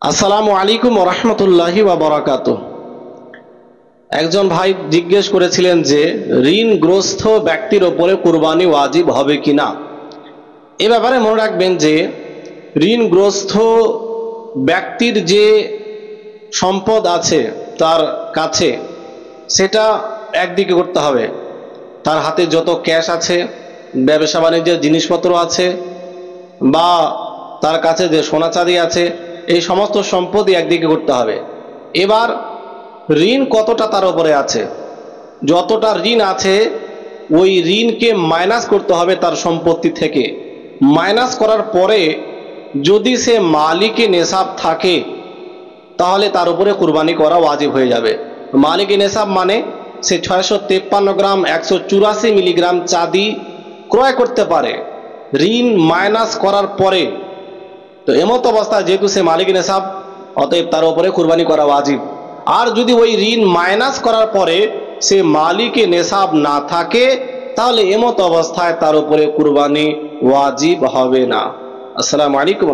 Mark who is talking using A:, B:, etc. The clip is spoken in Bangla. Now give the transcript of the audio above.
A: আসসালামু আলাইকুম ওয়া রাহমাতুল্লাহি ওয়া বারাকাতুহু। একজন ভাই জিজ্ঞেস করেছিলেন যে ঋণগ্রস্ত ব্যক্তির ওপরে কুরবানি ওয়াজিব হবে কিনা। এ ব্যাপারে মনে রাখবেন যে ঋণগ্রস্ত ব্যক্তির যে সম্পদ আছে তার কাছে, সেটা একদিকে করতে হবে। তার হাতে যত ক্যাশ আছে, ব্যবসা বাণিজ্যের জিনিসপত্র আছে, বা তার কাছে যে সোনা চাঁদি আছে, এই সমস্ত সম্পদই একদিকে করতে হবে। এবার ঋণ কতটা তার উপরে আছে, যতটা ঋণ আছে ওই ঋণকে মাইনাস করতে হবে তার সম্পত্তি থেকে। মাইনাস করার পরে যদি সে মালিকে নেশাব থাকে তাহলে তার উপরে কুরবানি করা ওয়াজিব হয়ে যাবে। মালিকে নেশাব মানে সে 653 গ্রাম 184 মিলিগ্রাম চাঁদি ক্রয় করতে পারে ঋণ মাইনাস করার পরে। তো এমত অবস্থায় যেহেতু সে মালিক নেশাব, অতএব তার উপরে কুরবানি করা ওয়াজিব। আর যদি ওই ঋণ মাইনাস করার পরে সে মালিকে নেশাব না থাকে তাহলে এমত অবস্থায় তার উপরে কুরবানি ওয়াজিব হবে না। আসসালামু আলাইকুম।